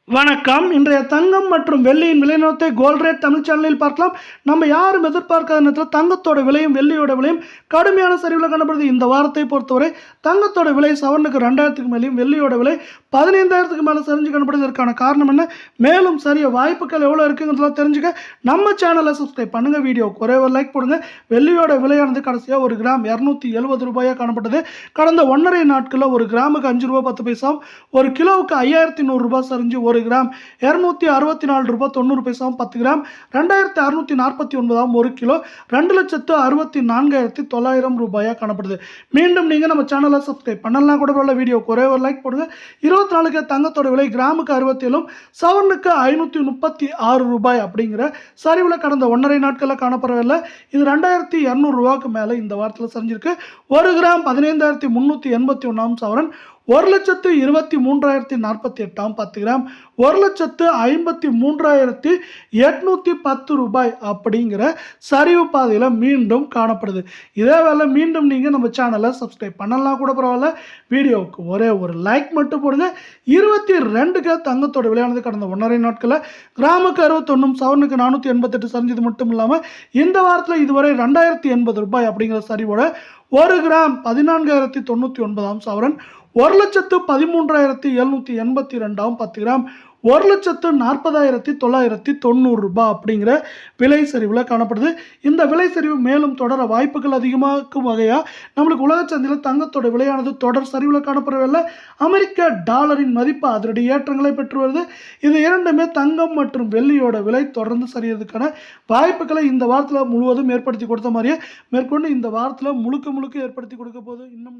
வணக்கம். இன்றைய தங்கம் மற்றும் வெள்ளியின் விலை நிலவரத்தை கோல்ட் ரேட் தமிழ் சேனலில் பார்க்கலாம். நம்ம யாரும் எதிர்பார்க்காத நேரத்தில் தங்கத்தோட விலையும் வெள்ளியோட விலையும் கடுமையான சரிவில் காணப்படுது. இந்த வாரத்தை பொறுத்தவரை தங்கத்தோட விலை சவரனுக்கு 2000க்கு மேலேயும் வெள்ளியோட விலை 15000க்கு மேலே சரிஞ்சு காணப்படுது. இதற்கான காரணம் என்ன, மேலும் சரிய வாய்ப்புகள் எவ்வளோ இருக்குங்கிறதெல்லாம் தெரிஞ்சுக்க நம்ம சேனலை சப்ஸ்கிரைப் பண்ணுங்க. வீடியோக்கு ஒரே ஒரு லைக் போடுங்க. வெள்ளியோட விலையானது கடைசியாக ஒரு கிராம் 270 ரூபாயாக காணப்பட்டது. கடந்த 1.5 நாட்களில் ஒரு கிராமுக்கு 5 ரூபா 10 பைசாவும், ஒரு கிலோவுக்கு 5100 ரூபாய் சரிஞ்சு ஒரு கிராம் 264 ரூபாய் 90 பைசாவும், 10 கிராம் 2649 ஒரு கிலோ 2,64,900 ரூபாயா காணப்படுது. மீண்டும் நீங்க நம்ம சேனலை சப்ஸ்கிரைப் பண்ணலாம் கூட பரவாயில்ல, வீடியோக்கு ஒரே ஒரு லைக் போடுங்க. 24 தங்கத்தோட விலை கிராமுக்கு 67 சவரனுக்கு 536 ரூபாய் அப்படிங்கிற சரிவில் கடந்த 1.5 நாட்களில் காணப்படவில்லை. இது 2200 ரூபாய்க்கு மேலே இந்த வாரத்தில் சரிஞ்சிருக்கு. ஒரு கிராம் 15,381 சவரன் 1,23,048 10 கிராம் 1,53,810 ரூபாய் அப்படிங்கிற சரிவு பாதையில் மீண்டும் காணப்படுது. இதே வேலை மீண்டும் நீங்கள் நம்ம சேனலை சப்ஸ்கிரைப் பண்ணலாம் கூட பரவாயில்ல, வீடியோவுக்கு ஒரே ஒரு லைக் மட்டும் போடுங்க. 22 தங்கத்தோட விலையானது கடந்த 1.5 நாட்களில் கிராமுக்கு 61 சவரனுக்கு 488 சரிஞ்சது மட்டும் இல்லாமல் இந்த வாரத்தில் இதுவரை 2080 ரூபாய் அப்படிங்கிற சரிவோட ஒரு கிராம் 14,099 சவரன் 1,13,782 10 கிராம் 1,40,990 ரூபாய் அப்படிங்கிற விலை சரிவில் காணப்படுது. இந்த விலை சரிவு மேலும் தொடர வாய்ப்புகள் அதிகமாக்கும் வகையாக நம்மளுக்கு உலக சந்தையில் தங்கத்தோட விலையானது தொடர் சரிவில் காணப்படவில்லை. அமெரிக்க டாலரின் மதிப்பு அதிரடி ஏற்றங்களை பெற்று வருது. இது இரண்டுமே தங்கம் மற்றும் வெள்ளியோட விலை தொடர்ந்து சரியறதுக்கான வாய்ப்புகளை இந்த வாரத்தில் முழுவதும் ஏற்படுத்தி கொடுத்த மாதிரியே மேற்கொண்டு இந்த வாரத்தில் முழுக்க ஏற்படுத்தி கொடுக்க போது. இன்னும்